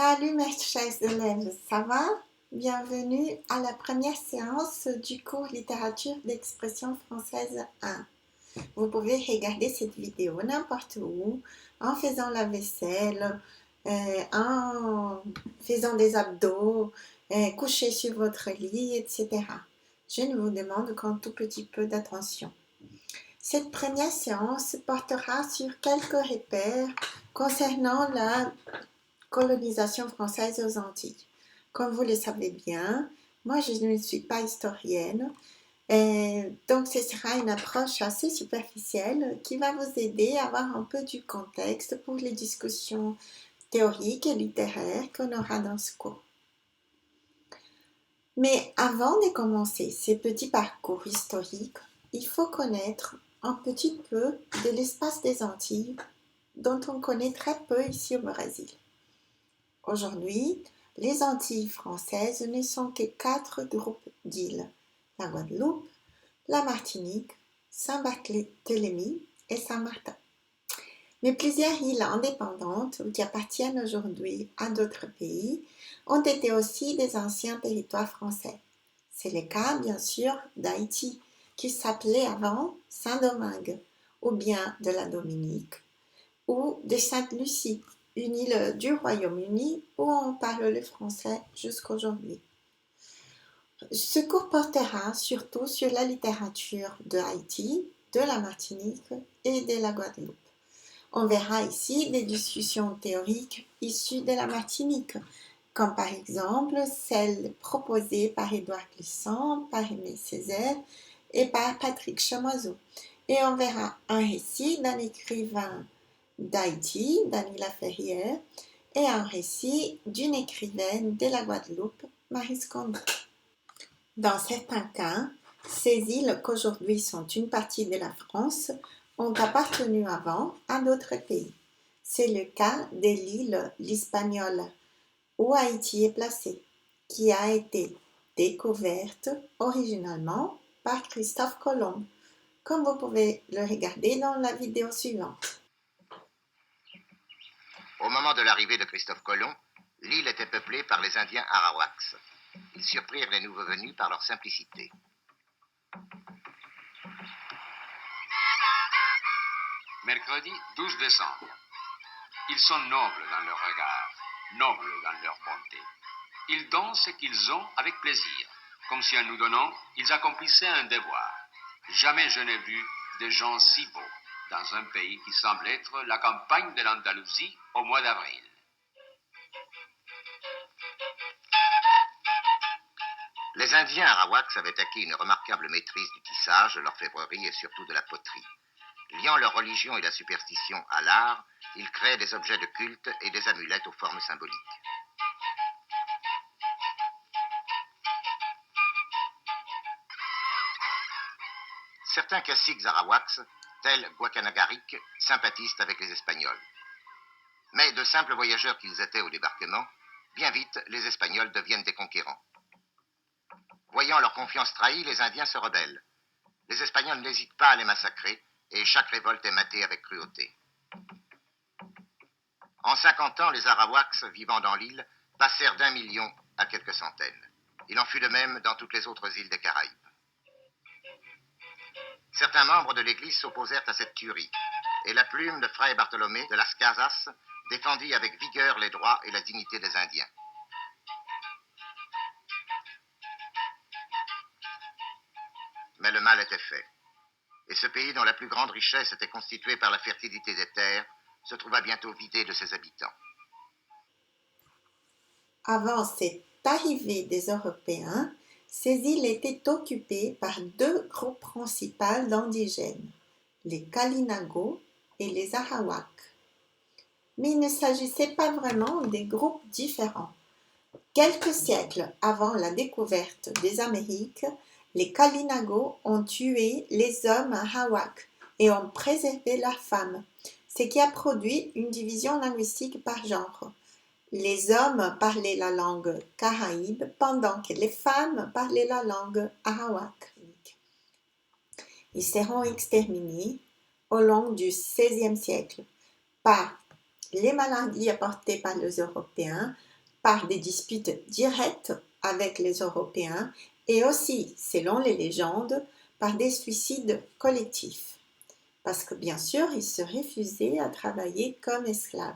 Salut mes chers élèves, ça va? Bienvenue à la première séance du cours littérature d'expression française 1. Vous pouvez regarder cette vidéo n'importe où, en faisant la vaisselle, en faisant des abdos, couché sur votre lit, etc. Je ne vous demande qu'un tout petit peu d'attention. Cette première séance portera sur quelques repères concernant la colonisation française aux Antilles. Comme vous le savez bien, moi je ne suis pas historienne, donc ce sera une approche assez superficielle qui va vous aider à avoir un peu du contexte pour les discussions théoriques et littéraires qu'on aura dans ce cours. Mais avant de commencer ces petits parcours historiques, il faut connaître un petit peu de l'espace des Antilles dont on connaît très peu ici au Brésil. Aujourd'hui, les Antilles françaises ne sont que 4 groupes d'îles: la Guadeloupe, la Martinique, Saint-Barthélemy et Saint-Martin. Mais plusieurs îles indépendantes ou qui appartiennent aujourd'hui à d'autres pays ont été aussi des anciens territoires français. C'est le cas bien sûr d'Haïti, qui s'appelait avant Saint-Domingue, ou bien de la Dominique, ou de Sainte-Lucie, une île du Royaume-Uni où on parle le français jusqu'aujourd'hui. Ce cours portera surtout sur la littérature de Haïti, de la Martinique et de la Guadeloupe. On verra ici des discussions théoriques issues de la Martinique, comme par exemple celles proposées par Édouard Glissant, par Aimé Césaire et par Patrick Chamoiseau. Et on verra un récit d'un écrivain d'Haïti, Dany Laferrière, et un récit d'une écrivaine de la Guadeloupe, Maryse Condé. Dans certains cas, ces îles qu'aujourd'hui sont une partie de la France ont appartenu avant à d'autres pays. C'est le cas de l'île l'Hispaniola, où Haïti est placé, qui a été découverte originalement par Christophe Colomb, comme vous pouvez le regarder dans la vidéo suivante. Au moment de l'arrivée de Christophe Colomb, l'île était peuplée par les Indiens Arawaks. Ils surprirent les nouveaux venus par leur simplicité. Mercredi 12 décembre. Ils sont nobles dans leur regard, nobles dans leur bonté. Ils donnent ce qu'ils ont avec plaisir, comme si en nous donnant, ils accomplissaient un devoir. Jamais je n'ai vu des gens si beaux dans un pays qui semble être la campagne de l'Andalousie au mois d'avril. Les Indiens Arawaks avaient acquis une remarquable maîtrise du tissage, de l'orfèvrerie et surtout de la poterie. Liant leur religion et la superstition à l'art, ils créaient des objets de culte et des amulettes aux formes symboliques. Certains caciques Arawaks, tels Guacanagaric, sympathisent avec les Espagnols. Mais de simples voyageurs qu'ils étaient au débarquement, bien vite, les Espagnols deviennent des conquérants. Voyant leur confiance trahie, les Indiens se rebellent. Les Espagnols n'hésitent pas à les massacrer, et chaque révolte est matée avec cruauté. En 50 ans, les Arawaks vivant dans l'île passèrent d'1 million à quelques centaines. Il en fut de même dans toutes les autres îles des Caraïbes. Certains membres de l'Église s'opposèrent à cette tuerie, et la plume de Fray Bartolomé de Las Casas défendit avec vigueur les droits et la dignité des Indiens. Mais le mal était fait. Et ce pays, dont la plus grande richesse était constituée par la fertilité des terres, se trouva bientôt vidé de ses habitants. Avant cette arrivée des Européens, ces îles étaient occupées par 2 groupes principaux d'indigènes, les Kalinago et les Arawaks. Mais il ne s'agissait pas vraiment de groupes différents. Quelques siècles avant la découverte des Amériques, les Kalinago ont tué les hommes Arawaks et ont préservé leurs femmes, ce qui a produit une division linguistique par genre. Les hommes parlaient la langue caraïbe pendant que les femmes parlaient la langue arawak. Ils seront exterminés au long du XVIe siècle par les maladies apportées par les Européens, par des disputes directes avec les Européens et aussi, selon les légendes, par des suicides collectifs. Parce que bien sûr, ils se refusaient à travailler comme esclaves.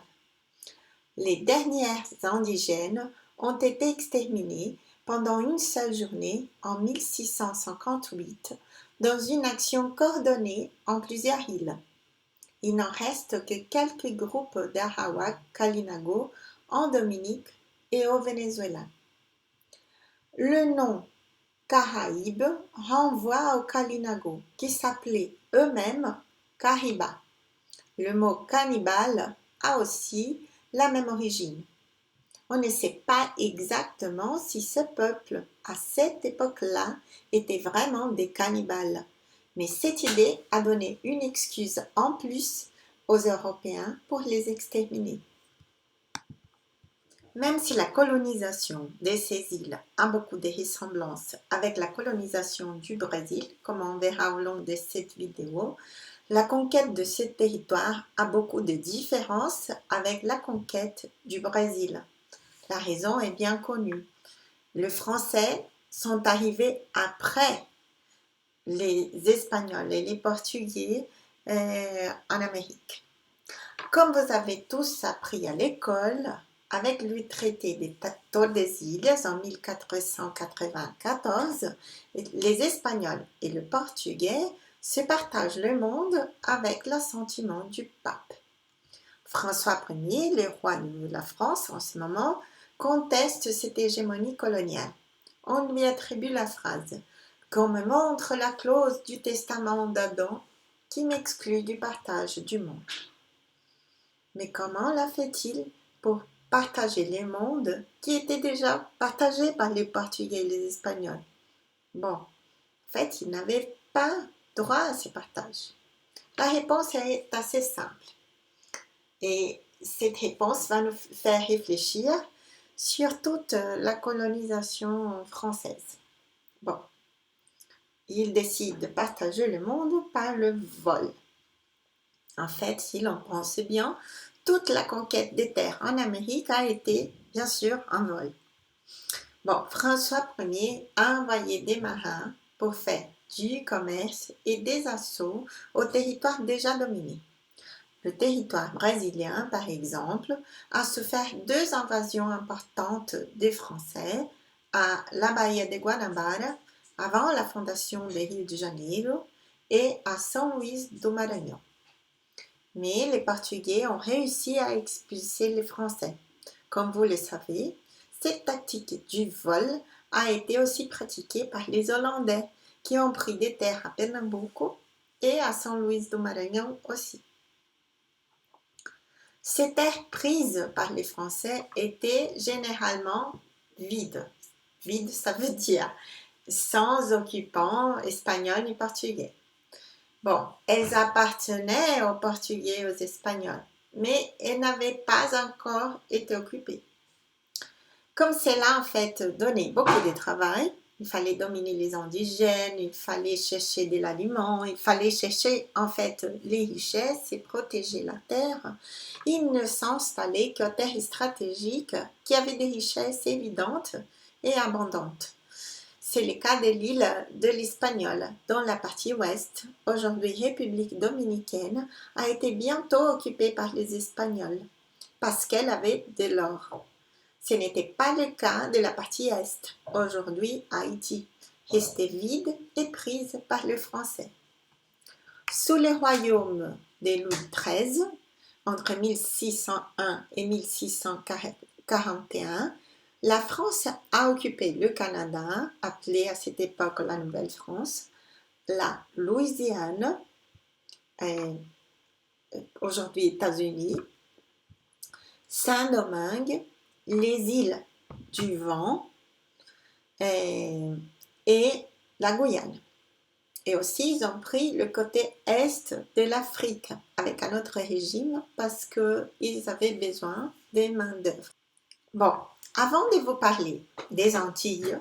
Les dernières indigènes ont été exterminés pendant une seule journée en 1658 dans une action coordonnée en plusieurs îles. Il n'en reste que quelques groupes d'Arawak Kalinago en Dominique et au Venezuela. Le nom Caraïbes renvoie aux Kalinago qui s'appelaient eux-mêmes Cariba. Le mot cannibale a aussi la même origine. On ne sait pas exactement si ce peuple, à cette époque-là, était vraiment des cannibales. Mais cette idée a donné une excuse en plus aux Européens pour les exterminer. Même si la colonisation de ces îles a beaucoup de ressemblances avec la colonisation du Brésil, comme on verra au long de cette vidéo, la conquête de ce territoire a beaucoup de différences avec la conquête du Brésil. La raison est bien connue. Les Français sont arrivés après les Espagnols et les Portugais en Amérique. Comme vous avez tous appris à l'école, avec le traité des Tordesillas en 1494, les Espagnols et les Portugais se partagent le monde avec l'assentiment du pape. François Ier, le roi de la France en ce moment, conteste cette hégémonie coloniale. On lui attribue la phrase « Qu'on me montre la clause du testament d'Adam qui m'exclut du partage du monde ». Mais comment l'a fait-il pour partager le monde qui était déjà partagé par les Portugais et les Espagnols? Bon, en fait, il n'avait pas droit à ce partage. La réponse est assez simple. Et cette réponse va nous faire réfléchir sur toute la colonisation française. Bon, il décide de partager le monde par le vol. En fait, si l'on pense bien, toute la conquête des terres en Amérique a été, bien sûr, un vol. Bon, François Ier a envoyé des marins pour faire du commerce et des assauts aux territoires déjà dominés. Le territoire brésilien, par exemple, a souffert 2 invasions importantes des Français à la Baía de Guanabara, avant la fondation de Rio de Janeiro, et à São Luís do Maranhão. Mais les Portugais ont réussi à expulser les Français. Comme vous le savez, cette tactique du vol a été aussi pratiquée par les Hollandais, qui ont pris des terres à Pernambuco et à São Luís do Maranhão aussi. Ces terres prises par les Français étaient généralement vides. Vide, ça veut dire sans occupants espagnols ni portugais. Bon, elles appartenaient aux Portugais et aux Espagnols, mais elles n'avaient pas encore été occupées. Comme cela, en fait, donnait beaucoup de travail, il fallait dominer les indigènes, il fallait chercher de l'aliment, il fallait chercher, en fait, les richesses et protéger la terre. Il ne s'installait qu'aux terres stratégiques qui avaient des richesses évidentes et abondantes. C'est le cas de l'île de l'Espagnol, dont la partie ouest, aujourd'hui République dominicaine, a été bientôt occupée par les Espagnols, parce qu'elle avait de l'or. Ce n'était pas le cas de la partie est, aujourd'hui Haïti, restée vide et prise par les Français. Sous le royaume de Louis XIII, entre 1601 et 1641, la France a occupé le Canada, appelé à cette époque la Nouvelle-France, la Louisiane, aujourd'hui États-Unis, Saint-Domingue, les îles du Vent et la Guyane. Et aussi, ils ont pris le côté est de l'Afrique avec un autre régime parce qu'ils avaient besoin de main-d'œuvre. Bon, avant de vous parler des Antilles,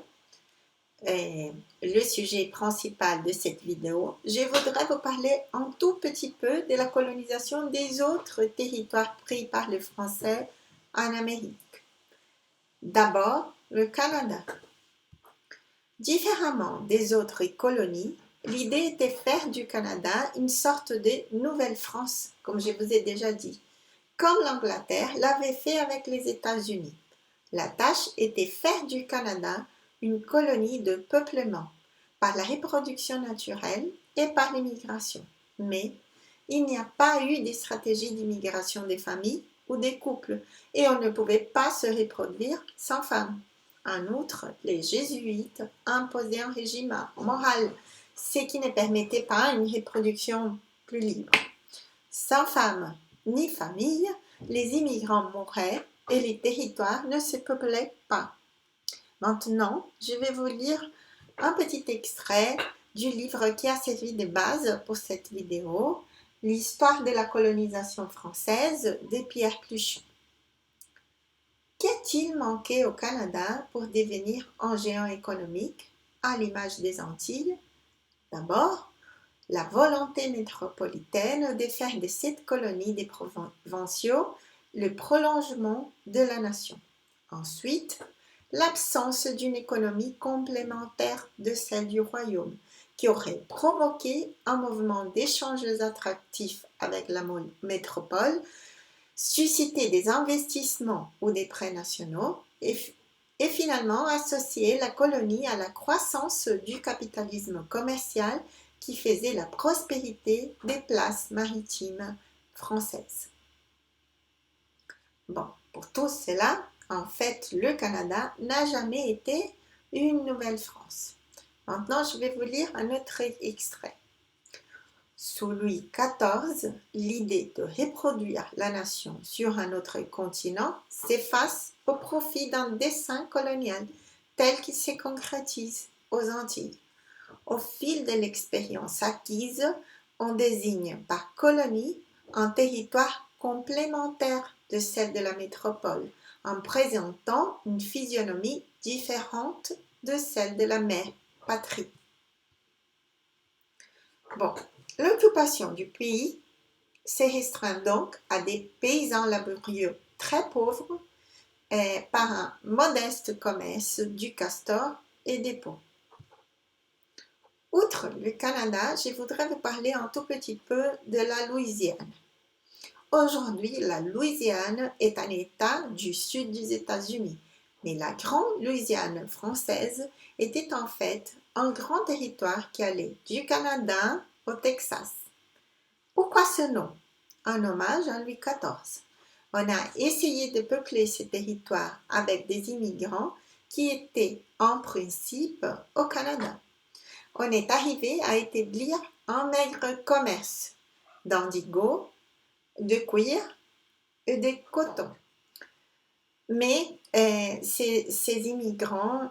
le sujet principal de cette vidéo, je voudrais vous parler un tout petit peu de la colonisation des autres territoires pris par les Français en Amérique. D'abord, le Canada. Différemment des autres colonies, l'idée était de faire du Canada une sorte de Nouvelle-France, comme je vous ai déjà dit, comme l'Angleterre l'avait fait avec les États-Unis. La tâche était de faire du Canada une colonie de peuplement, par la reproduction naturelle et par l'immigration. Mais il n'y a pas eu de stratégie d'immigration des familles ou des couples, et on ne pouvait pas se reproduire sans femmes. En outre, les jésuites imposaient un régime moral, ce qui ne permettait pas une reproduction plus libre. Sans femmes ni famille, les immigrants mouraient et les territoires ne se peuplaient pas. Maintenant, je vais vous lire un petit extrait du livre qui a servi de base pour cette vidéo, L'histoire de la colonisation française de Pierre Pluchon. Qu'est-il manqué au Canada pour devenir un géant économique, à l'image des Antilles? D'abord, la volonté métropolitaine de faire de cette colonie des provinciaux le prolongement de la nation. Ensuite, l'absence d'une économie complémentaire de celle du royaume, qui aurait provoqué un mouvement d'échanges attractifs avec la métropole, suscité des investissements ou des prêts nationaux et finalement associé la colonie à la croissance du capitalisme commercial qui faisait la prospérité des places maritimes françaises. Bon, pour tout cela, en fait, le Canada n'a jamais été une Nouvelle-France. Maintenant, je vais vous lire un autre extrait. Sous Louis XIV, l'idée de reproduire la nation sur un autre continent s'efface au profit d'un dessein colonial tel qu'il se concrétise aux Antilles. Au fil de l'expérience acquise, on désigne par colonie un territoire complémentaire de celle de la métropole, en présentant une physionomie différente de celle de la mère patrie. Bon, l'occupation du pays se restreint donc à des paysans laborieux très pauvres par un modeste commerce du castor et des peaux. Outre le Canada, je voudrais vous parler un tout petit peu de la Louisiane. Aujourd'hui, la Louisiane est un État du sud des États-Unis, mais la grande Louisiane française était en fait un grand territoire qui allait du Canada au Texas. Pourquoi ce nom? Un hommage à Louis XIV. On a essayé de peupler ce territoire avec des immigrants qui étaient en principe au Canada. On est arrivé à établir un maigre commerce d'indigo, de cuir et de coton. Mais ces immigrants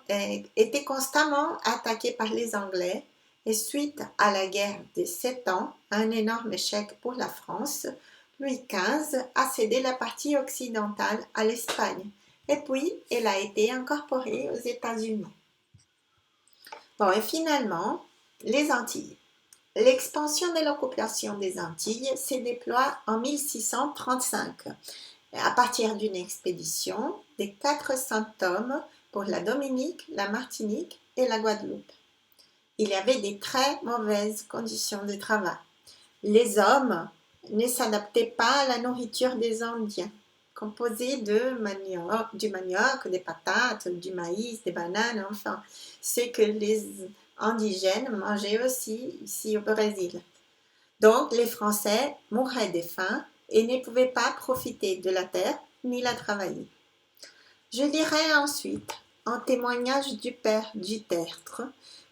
étaient constamment attaqués par les Anglais et suite à la guerre des 7 ans, un énorme échec pour la France, Louis XV a cédé la partie occidentale à l'Espagne et puis elle a été incorporée aux États-Unis. Bon, et finalement, les Antilles. L'expansion de l'occupation des Antilles se déploie en 1635 à partir d'une expédition de 400 hommes pour la Dominique, la Martinique et la Guadeloupe. Il y avait des très mauvaises conditions de travail. Les hommes ne s'adaptaient pas à la nourriture des Indiens, composée du manioc, des patates, du maïs, des bananes, enfin, ce que les indigènes mangeaient aussi ici au Brésil. Donc, les Français mouraient de faim et ne pouvaient pas profiter de la terre ni la travailler. Je lirai ensuite un témoignage du père du Tertre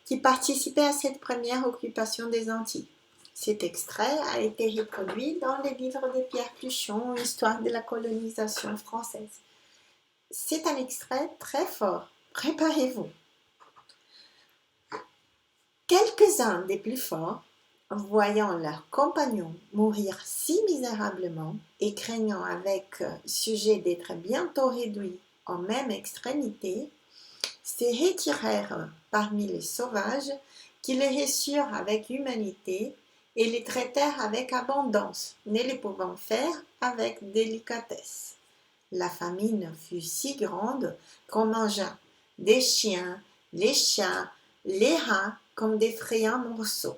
qui participait à cette première occupation des Antilles. Cet extrait a été reproduit dans les livres de Pierre Pluchon, Histoire de la colonisation française. C'est un extrait très fort. Préparez-vous. Quelques-uns des plus forts, voyant leurs compagnons mourir si misérablement et craignant avec sujet d'être bientôt réduits en même extrémité, se retirèrent parmi les sauvages qui les reçurent avec humanité et les traitèrent avec abondance, ne les pouvant faire avec délicatesse. La famine fut si grande qu'on mangea des chiens, les chats, les rats comme d'effrayants morceaux.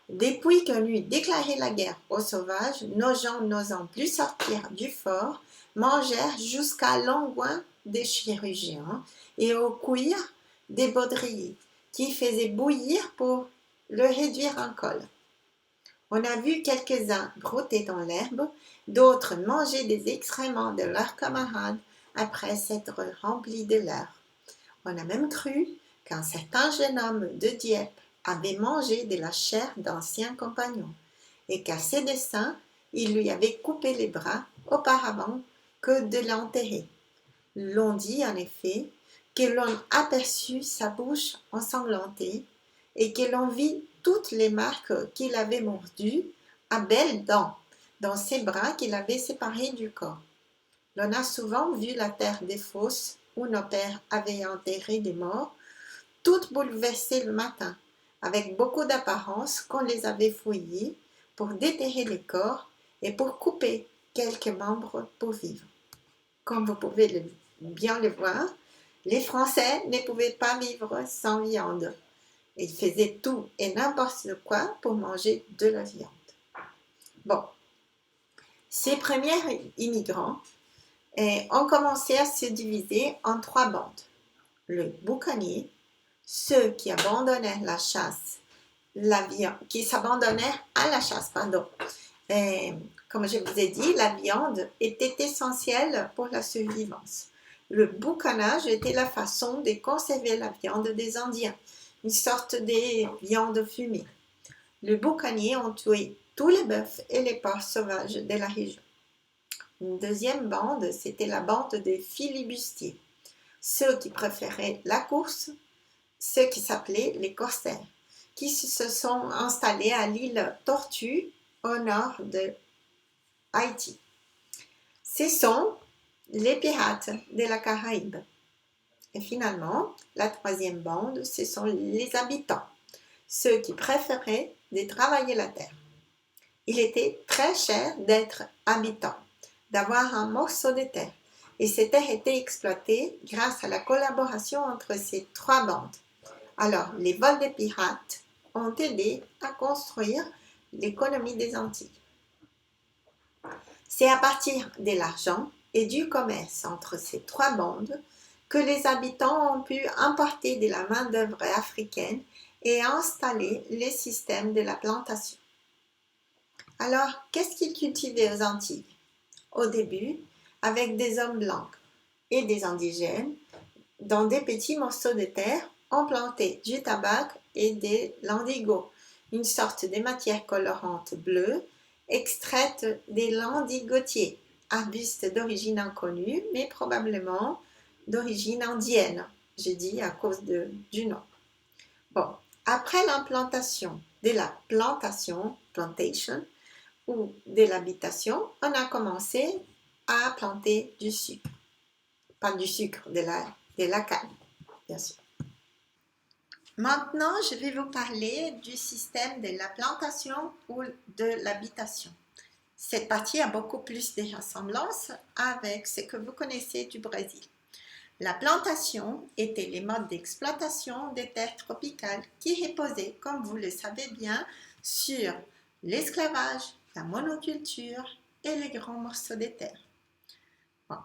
Depuis qu'on eut déclaré la guerre aux sauvages, nos gens n'osant plus sortir du fort, mangèrent jusqu'à l'angoin des chirurgiens et au cuir des baudriers, qui faisaient bouillir pour le réduire en colle. On a vu quelques-uns brouter dans l'herbe, d'autres manger des excréments de leurs camarades après s'être remplis de leur. On a même cru qu'un certain jeune homme de Dieppe avait mangé de la chair d'anciens compagnons, et qu'à ses desseins, il lui avait coupé les bras auparavant que de l'enterrer. L'on dit en effet que l'on aperçut sa bouche ensanglantée et que l'on vit toutes les marques qu'il avait mordues à belles dents dans ses bras qu'il avait séparés du corps. L'on a souvent vu la terre des fosses où nos pères avaient enterré des morts, toutes bouleversées le matin, avec beaucoup d'apparence qu'on les avait fouillées pour déterrer les corps et pour couper quelques membres pour vivre. Comme vous pouvez bien le voir, les Français ne pouvaient pas vivre sans viande. Ils faisaient tout et n'importe quoi pour manger de la viande. Bon, ces premiers immigrants ont commencé à se diviser en 3 bandes. Le boucanier, ceux qui abandonnèrent la chasse, qui s'abandonnèrent à la chasse, comme je vous ai dit, la viande était essentielle pour la survivance. Le boucanage était la façon de conserver la viande des Indiens, une sorte de viande fumée. Les boucaniers ont tué tous les bœufs et les porcs sauvages de la région. Une deuxième bande, c'était la bande des filibustiers, ceux qui préféraient la course, ceux qui s'appelaient les corsaires, qui se sont installés à l'île Tortue au nord de Haïti. Ce sont les pirates de la Caraïbe. Et finalement, la troisième bande, ce sont les habitants, ceux qui préféraient de travailler la terre. Il était très cher d'être habitant, d'avoir un morceau de terre, et cette terre était exploitée grâce à la collaboration entre ces 3 bandes. Alors, les vols des pirates ont aidé à construire l'économie des Antilles. C'est à partir de l'argent et du commerce entre ces 3 bandes que les habitants ont pu importer de la main-d'œuvre africaine et installer le système de la plantation. Alors, qu'est-ce qu'ils cultivaient aux Antilles? Au début, avec des hommes blancs et des indigènes, dans des petits morceaux de terre, on plantait du tabac et des l'indigo, une sorte de matière colorante bleue extraite des landigotiers, arbustes d'origine inconnue, mais probablement d'origine indienne, j'ai dit à cause du nom. Bon, après l'implantation de la plantation, ou de l'habitation, on a commencé à planter du sucre. Pas du sucre, de la canne, bien sûr. Maintenant, je vais vous parler du système de la plantation ou de l'habitation. Cette partie a beaucoup plus de ressemblances avec ce que vous connaissez du Brésil. La plantation était les modes d'exploitation des terres tropicales qui reposaient, comme vous le savez bien, sur l'esclavage, la monoculture et les grands morceaux de terre. Bon.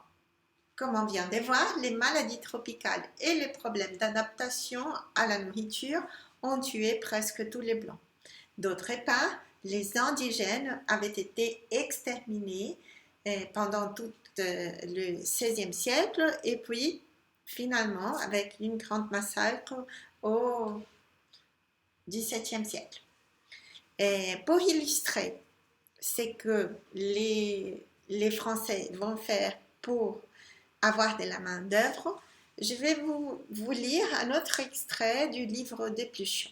Comme on vient de voir, les maladies tropicales et les problèmes d'adaptation à la nourriture ont tué presque tous les Blancs. D'autre part, les indigènes avaient été exterminés pendant tout le XVIe siècle et puis finalement avec une grande massacre au XVIIe siècle. Et pour illustrer ce que les Français vont faire pour avoir de la main-d'œuvre, je vais vous lire un autre extrait du livre d'Épluchon.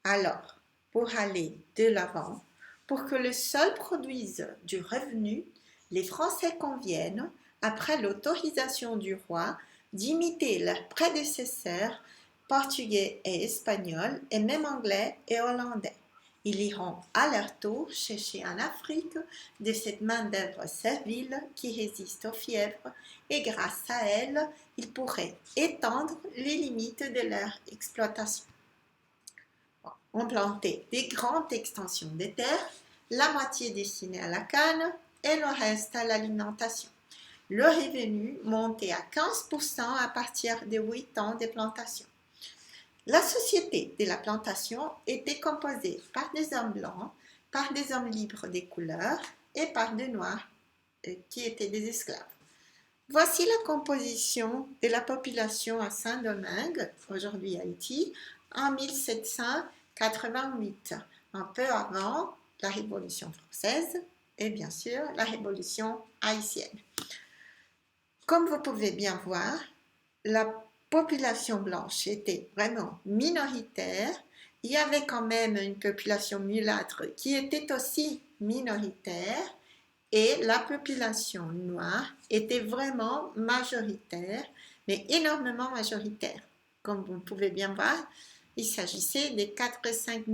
Alors, pour aller de l'avant, pour que le sol produise du revenu, les Français conviennent, après l'autorisation du roi, d'imiter leurs prédécesseurs portugais et espagnols, et même anglais et hollandais. Ils iront à leur tour chercher en Afrique de cette main-d'œuvre servile qui résiste aux fièvres et grâce à elle, ils pourraient étendre les limites de leur exploitation. On plantait des grandes extensions de terre, la moitié destinée à la canne et le reste à l'alimentation. Le revenu montait à 15% à partir de 8 ans de plantation. La société de la plantation était composée par des hommes blancs, par des hommes libres des couleurs et par des noirs qui étaient des esclaves. Voici la composition de la population à Saint-Domingue, aujourd'hui Haïti, en 1788, un peu avant la Révolution française et bien sûr la Révolution haïtienne. Comme vous pouvez bien voir, la population blanche était vraiment minoritaire. Il y avait quand même une population mulâtre qui était aussi minoritaire et la population noire était vraiment majoritaire, mais énormément majoritaire. Comme vous pouvez bien voir, il s'agissait de 85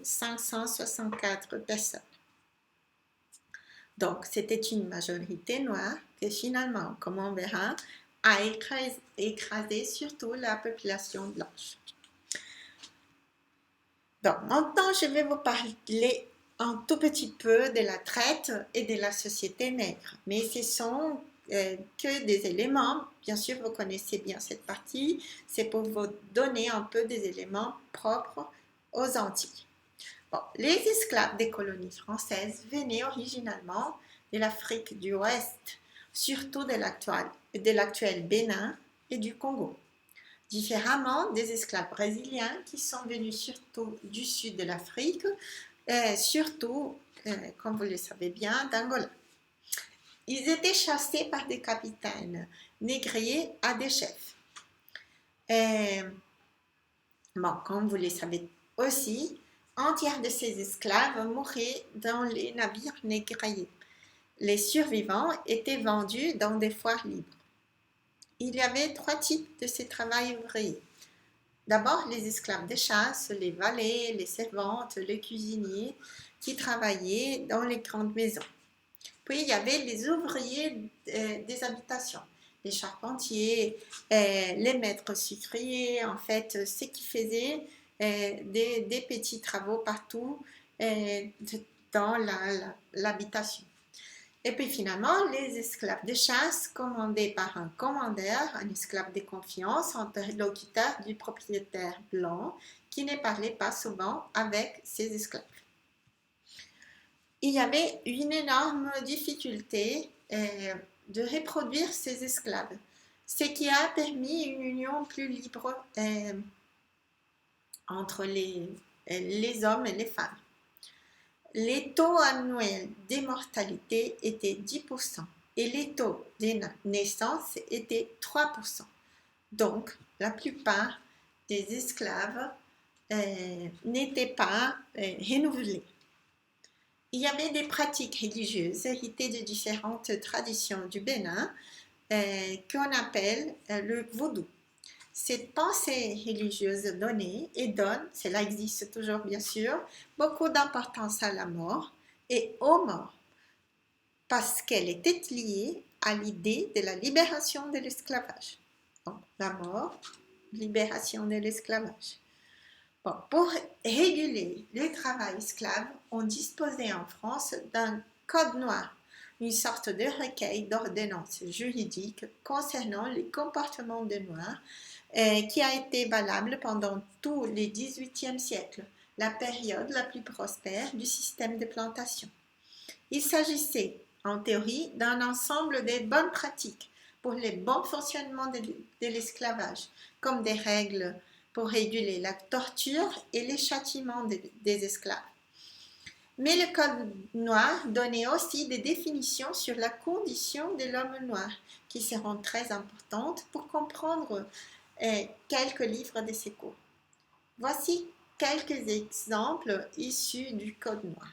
564 personnes. Donc, c'était une majorité noire qui finalement, comme on verra, a écrasé surtout la population blanche. Donc, maintenant, je vais vous parler un tout petit peu de la traite et de la société nègre. Mais ce sont que des éléments, bien sûr, vous connaissez bien cette partie, c'est pour vous donner un peu des éléments propres aux Antilles. Bon, les esclaves des colonies françaises venaient originalement de l'Afrique du Ouest, surtout de l'actuel Bénin et du Congo. Différemment des esclaves brésiliens qui sont venus surtout du sud de l'Afrique, surtout, comme vous le savez bien, d'Angola. Ils étaient chassés par des capitaines négriers à des chefs. Bon, comme vous le savez aussi, un tiers de ces esclaves mouraient dans les navires négriers. Les survivants étaient vendus dans des foires libres. Il y avait 3 types de ces travailleurs ouvriers. D'abord, les esclaves de chasse, les valets, les servantes, les cuisiniers qui travaillaient dans les grandes maisons. Puis, il y avait les ouvriers des habitations, les charpentiers, les maîtres sucriers, en fait, ceux qui faisaient des petits travaux partout dans l'habitation. Et puis finalement, les esclaves de chasse commandés par un commandeur, un esclave de confiance, interlocuteur du propriétaire blanc qui ne parlait pas souvent avec ses esclaves. Il y avait une énorme difficulté de reproduire ces esclaves, ce qui a permis une union plus libre entre les hommes et les femmes. Les taux annuels de mortalité étaient 10% et les taux de naissance étaient 3%. Donc, la plupart des esclaves n'étaient pas renouvelés. Il y avait des pratiques religieuses héritées de différentes traditions du Bénin qu'on appelle le vaudou. Cette pensée religieuse donnait et donne, cela existe toujours bien sûr, beaucoup d'importance à la mort et aux morts, parce qu'elle était liée à l'idée de la libération de l'esclavage. Donc, la mort, libération de l'esclavage. Bon, pour réguler le travail esclave, on disposait en France d'un code noir, une sorte de recueil d'ordonnances juridiques concernant les comportements des Noirs, qui a été valable pendant tout le XVIIIe siècle, la période la plus prospère du système de plantation. Il s'agissait, en théorie, d'un ensemble de bonnes pratiques pour le bon fonctionnement de l'esclavage, comme des règles pour réguler la torture et les châtiments des esclaves. Mais le code noir donnait aussi des définitions sur la condition de l'homme noir, qui seront très importantes pour comprendre quelques livres de ces cours. Voici quelques exemples issus du Code noir.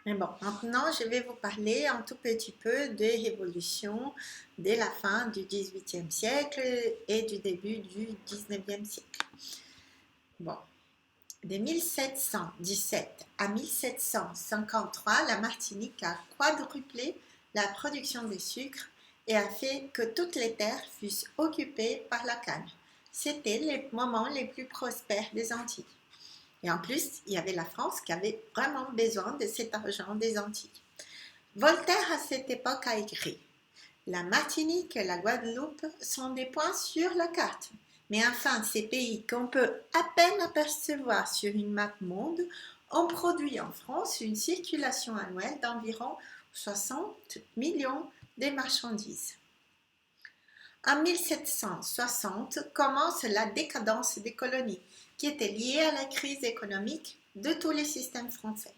Mais bon, maintenant, je vais vous parler un tout petit peu des révolutions dès la fin du XVIIIe siècle et du début du XIXe siècle. Bon, de 1717 à 1753, la Martinique a quadruplé la production de sucre et a fait que toutes les terres fussent occupées par la canne. C'était les moments les plus prospères des Antilles. Et en plus, il y avait la France qui avait vraiment besoin de cet argent des Antilles. Voltaire, à cette époque, a écrit « La Martinique et la Guadeloupe sont des points sur la carte. Mais enfin, ces pays qu'on peut à peine apercevoir sur une map monde ont produit en France une circulation annuelle d'environ 60 millions de marchandises. » En 1760 commence la décadence des colonies, qui était liée à la crise économique de tous les systèmes français.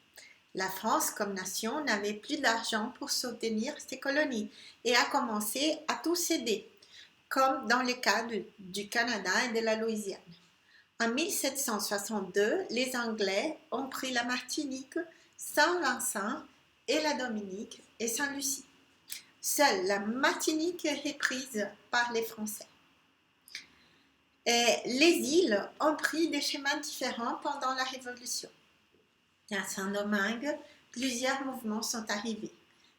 La France, comme nation, n'avait plus d'argent pour soutenir ses colonies et a commencé à tout céder, comme dans le cas du Canada et de la Louisiane. En 1762, les Anglais ont pris la Martinique, Saint-Vincent et la Dominique et Saint-Lucie. Seule la Martinique est prise par les Français. Et les îles ont pris des chemins différents pendant la Révolution. À Saint-Domingue, plusieurs mouvements sont arrivés,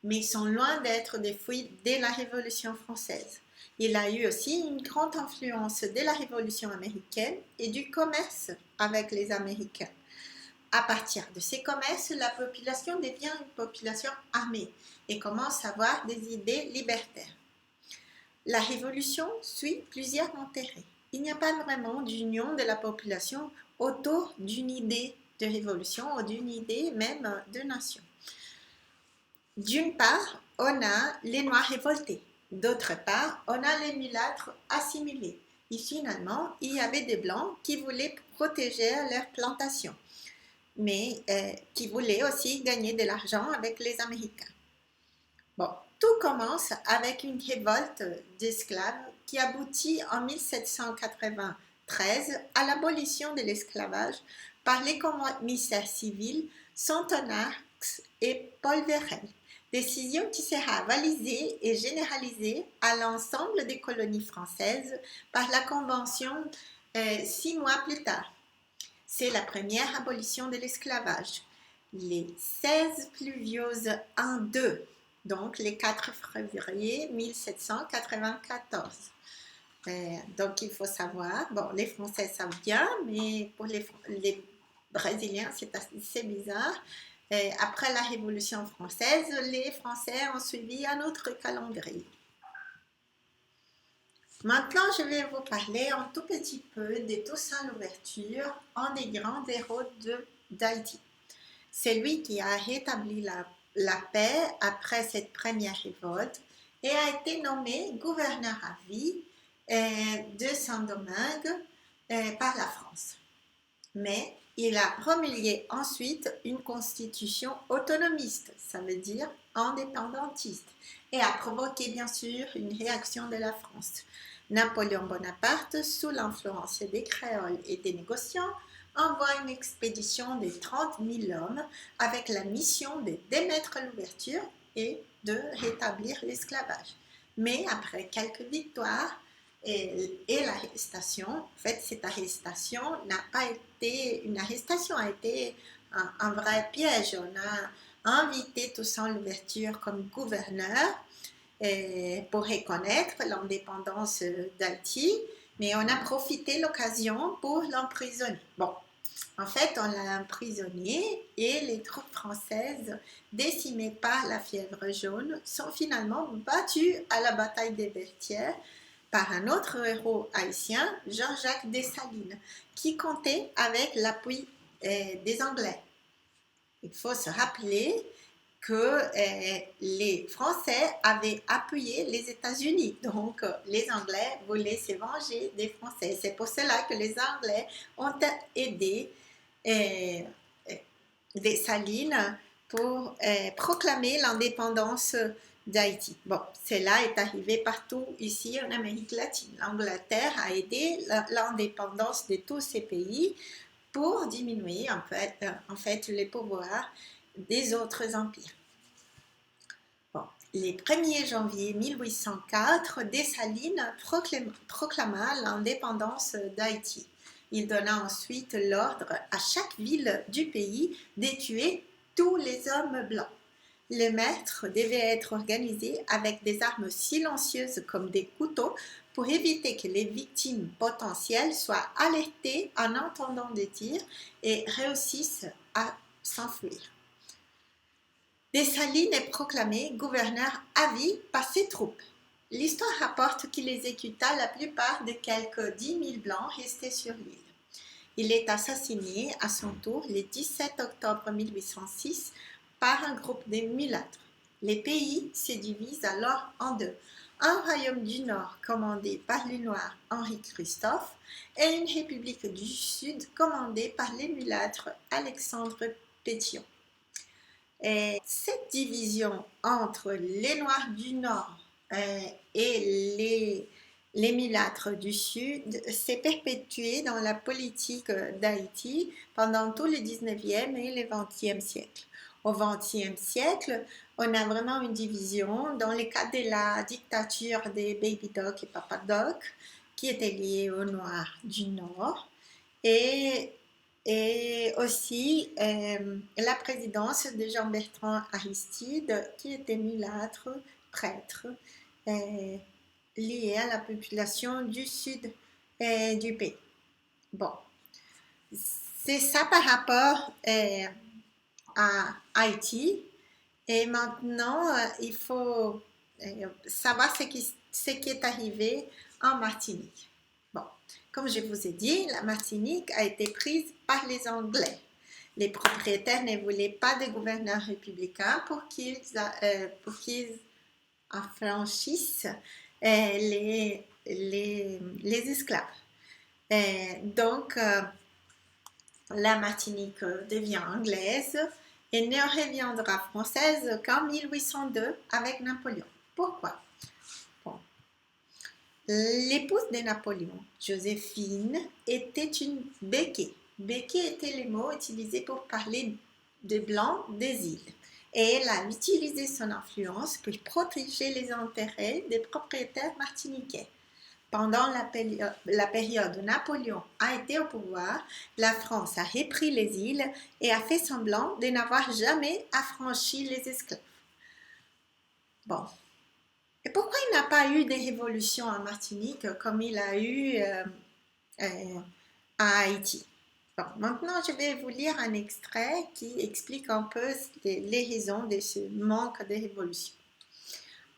mais ils sont loin d'être des fouilles dès la Révolution française. Il a eu aussi une grande influence de la Révolution américaine et du commerce avec les Américains. À partir de ces commerces, la population devient une population armée et commence à avoir des idées libertaires. La Révolution suit plusieurs intérêts. Il n'y a pas vraiment d'union de la population autour d'une idée de révolution ou d'une idée même de nation. D'une part, on a les Noirs révoltés. D'autre part, on a les mulâtres assimilés. Et finalement, il y avait des Blancs qui voulaient protéger leurs plantations, mais qui voulaient aussi gagner de l'argent avec les Américains. Bon, tout commence avec une révolte d'esclaves qui aboutit en 1793 à l'abolition de l'esclavage par les commissaires civils Sontonax et Paul Vérel. Décision qui sera avalisée et généralisée à l'ensemble des colonies françaises par la Convention 6 mois plus tard. C'est la première abolition de l'esclavage. Les 16 pluvieuses 1-2, donc les 4 février 1794. Donc il faut savoir, bon, les Français savent bien, mais pour les Brésiliens c'est assez bizarre. Après la Révolution française, les Français ont suivi un autre calendrier. Maintenant, je vais vous parler un tout petit peu de Toussaint Louverture, un des grands héros d'Haïti. C'est lui qui a rétabli la paix après cette première révolte et a été nommé gouverneur à vie de Saint-Domingue par la France. Mais il a promulgué ensuite une constitution autonomiste, ça veut dire indépendantiste, et a provoqué bien sûr une réaction de la France. Napoléon Bonaparte, sous l'influence des créoles et des négociants, envoie une expédition de 30 000 hommes avec la mission de démettre l'ouverture et de rétablir l'esclavage. Mais après quelques victoires, et l'arrestation, en fait, cette arrestation n'a pas été une arrestation, a été un vrai piège. On a invité Toussaint Louverture comme gouverneur pour reconnaître l'indépendance d'Haïti, mais on a profité de l'occasion pour l'emprisonner. Bon, en fait, on l'a emprisonné et les troupes françaises, décimées par la fièvre jaune, sont finalement battues à la bataille des Berthières par un autre héros haïtien, Jean-Jacques Dessalines, qui comptait avec l'appui des Anglais. Il faut se rappeler que les Français avaient appuyé les États-Unis, donc les Anglais voulaient se venger des Français. C'est pour cela que les Anglais ont aidé Dessalines pour proclamer l'indépendance d'Haïti. Bon, cela est arrivé partout ici en Amérique latine. L'Angleterre a aidé l'indépendance de tous ces pays pour diminuer en fait les pouvoirs des autres empires. Bon, le 1er janvier 1804, Dessalines proclama l'indépendance d'Haïti. Il donna ensuite l'ordre à chaque ville du pays de tuer tous les hommes blancs. Le meurtre devait être organisé avec des armes silencieuses comme des couteaux pour éviter que les victimes potentielles soient alertées en entendant des tirs et réussissent à s'enfuir. Dessalines est proclamé gouverneur à vie par ses troupes. L'histoire rapporte qu'il exécuta la plupart des quelques 10 000 blancs restés sur l'île. Il est assassiné à son tour le 17 octobre 1806 par un groupe de mulâtres. Les pays se divisent alors en deux. Un royaume du Nord commandé par le noir Henri Christophe et une république du Sud commandée par les mulâtres Alexandre Pétion. Et cette division entre les Noirs du Nord et les mulâtres du Sud s'est perpétuée dans la politique d'Haïti pendant tout le 19e et le 20e siècle. Au 20e siècle, on a vraiment une division dans le cadre de la dictature des Baby Doc et Papa Doc, qui était liée aux Noirs du Nord, et aussi la présidence de Jean-Bertrand Aristide, qui était mulâtre, prêtre, lié à la population du sud du pays. Bon, c'est ça par rapport à Haïti. Et maintenant, il faut savoir ce qui est arrivé en Martinique. Bon, comme je vous ai dit, la Martinique a été prise par les Anglais. Les propriétaires ne voulaient pas de gouverneurs républicains pour qu'ils affranchissent les esclaves. Donc, la Martinique devient anglaise et ne reviendra française qu'en 1802 avec Napoléon. Pourquoi? Bon. L'épouse de Napoléon, Joséphine, était une béquée. Béquée était le mot utilisé pour parler des Blancs des îles. Et elle a utilisé son influence pour protéger les intérêts des propriétaires martiniquais. Pendant la période où Napoléon a été au pouvoir, la France a repris les îles et a fait semblant de n'avoir jamais affranchi les esclaves. Bon. Et pourquoi il n'a pas eu de révolution en Martinique comme il a eu à Haïti? Bon, maintenant, je vais vous lire un extrait qui explique un peu les raisons de ce manque de révolution.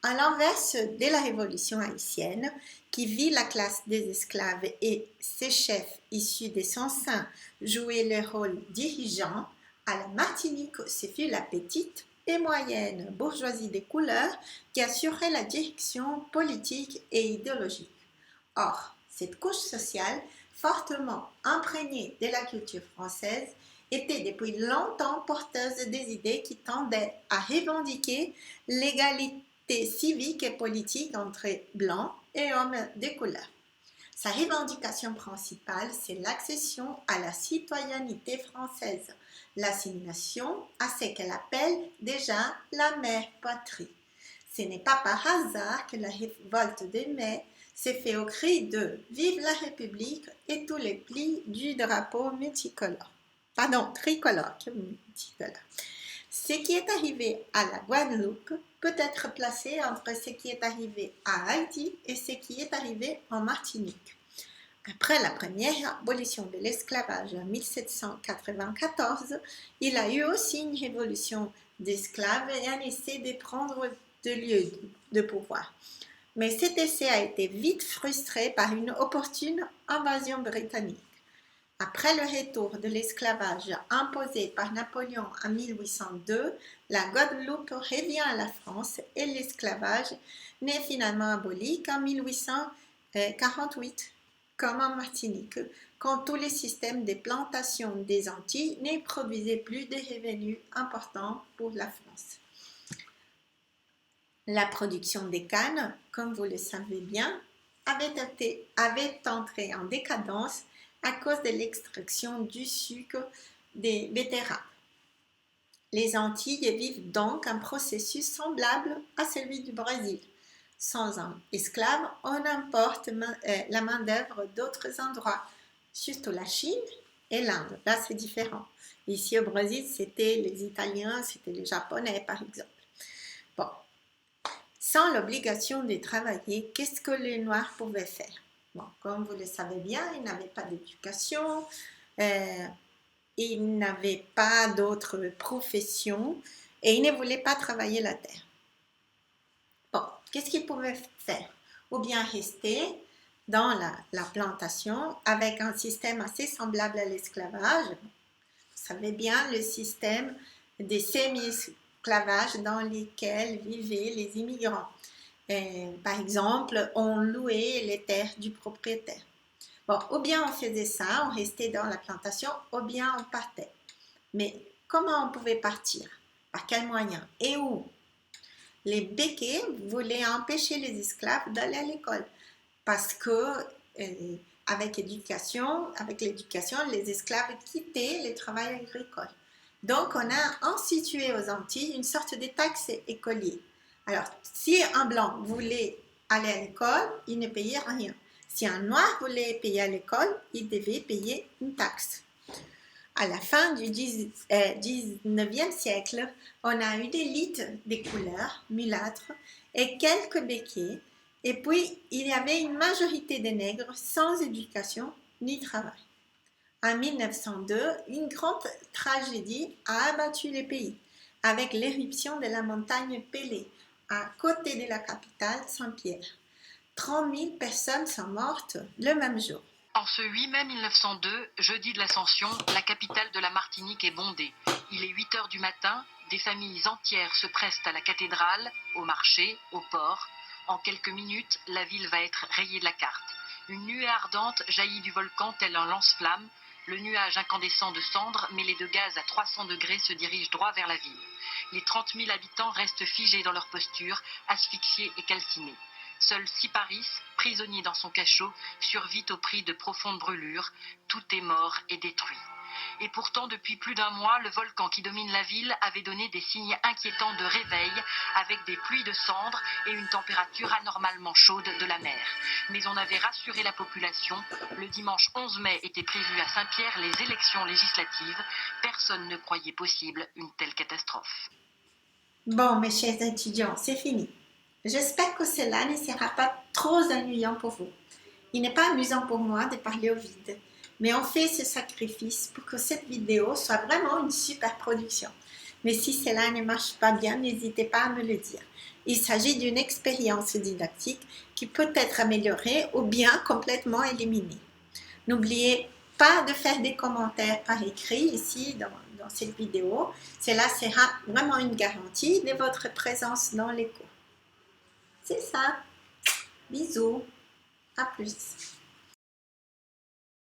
À l'inverse de la révolution haïtienne, qui vit la classe des esclaves et ses chefs issus de son sein jouer le rôle dirigeant, à la Martinique, ce fut la petite et moyenne bourgeoisie des couleurs qui assurait la direction politique et idéologique. Or, cette couche sociale, fortement imprégnée de la culture française, était depuis longtemps porteuse des idées qui tendaient à revendiquer l'égalité civique et politique entre blancs et hommes de couleur. Sa revendication principale, c'est l'accession à la citoyenneté française, l'assignation à ce qu'elle appelle déjà la mère patrie. Ce n'est pas par hasard que la révolte de mai s'est fait au cri de « Vive la République » et tous les plis du drapeau multicolore. Pardon, tricolore, multicolore. Ce qui est arrivé à la Guadeloupe peut être placé entre ce qui est arrivé à Haïti et ce qui est arrivé en Martinique. Après la première abolition de l'esclavage en 1794, il y a eu aussi une révolution d'esclaves et un essai de prendre de lieux de pouvoir. Mais cet essai a été vite frustré par une opportune invasion britannique. Après le retour de l'esclavage imposé par Napoléon en 1802, la Guadeloupe revient à la France et l'esclavage n'est finalement aboli qu'en 1848, comme en Martinique, quand tous les systèmes de plantation des Antilles ne produisaient plus de revenus importants pour la France. La production des cannes, comme vous le savez bien, avait entré en décadence à cause de l'extraction du sucre des betteraves. Les Antilles vivent donc un processus semblable à celui du Brésil. Sans un esclave, on importe la main-d'œuvre d'autres endroits, surtout la Chine et l'Inde. Là, c'est différent. Ici au Brésil, c'était les Italiens, c'était les Japonais, par exemple. Bon, sans l'obligation de travailler, qu'est-ce que les Noirs pouvaient faire? Bon, comme vous le savez bien, ils n'avaient pas d'éducation, ils n'avaient pas d'autres professions et ils ne voulaient pas travailler la terre. Bon, qu'est-ce qu'ils pouvaient faire? Ou bien rester dans la plantation avec un système assez semblable à l'esclavage. Vous savez bien le système des semi-esclavages dans lesquels vivaient les immigrants. Par exemple, on louait les terres du propriétaire. Bon, ou bien on faisait ça, on restait dans la plantation, ou bien on partait. Mais comment on pouvait partir? Par quels moyens? Et où? Les béquets voulaient empêcher les esclaves d'aller à l'école parce que avec l'éducation, les esclaves quittaient le travail agricole. Donc, on a institué aux Antilles une sorte de taxe écolier. Alors, si un blanc voulait aller à l'école, il ne payait rien. Si un noir voulait payer à l'école, il devait payer une taxe. À la fin du 19e siècle, on a eu des lites des couleurs, mulâtres, et quelques béquets, et puis il y avait une majorité de nègres sans éducation ni travail. En 1902, une grande tragédie a abattu le pays, avec l'éruption de la montagne Pelée, à côté de la capitale Saint-Pierre. 30 000 personnes sont mortes le même jour. En ce 8 mai 1902, jeudi de l'Ascension, la capitale de la Martinique est bondée. Il est 8 heures du matin, des familles entières se pressent à la cathédrale, au marché, au port. En quelques minutes, la ville va être rayée de la carte. Une nuée ardente jaillit du volcan tel un lance-flamme. Le nuage incandescent de cendres, mêlé de gaz à 300 degrés, se dirige droit vers la ville. Les 30 000 habitants restent figés dans leur posture, asphyxiés et calcinés. Seul Siparis, prisonnier dans son cachot, survit au prix de profondes brûlures. Tout est mort et détruit. Et pourtant, depuis plus d'un mois, le volcan qui domine la ville avait donné des signes inquiétants de réveil, avec des pluies de cendres et une température anormalement chaude de la mer. Mais on avait rassuré la population. Le dimanche 11 mai étaient prévues à Saint-Pierre les élections législatives. Personne ne croyait possible une telle catastrophe. Bon, mes chers étudiants, c'est fini. J'espère que cela ne sera pas trop ennuyant pour vous. Il n'est pas amusant pour moi de parler au vide, mais on fait ce sacrifice pour que cette vidéo soit vraiment une super production. Mais si cela ne marche pas bien, n'hésitez pas à me le dire. Il s'agit d'une expérience didactique qui peut être améliorée ou bien complètement éliminée. N'oubliez pas de faire des commentaires par écrit ici dans cette vidéo. Cela sera vraiment une garantie de votre présence dans les cours. C'est ça. Bisous. À plus.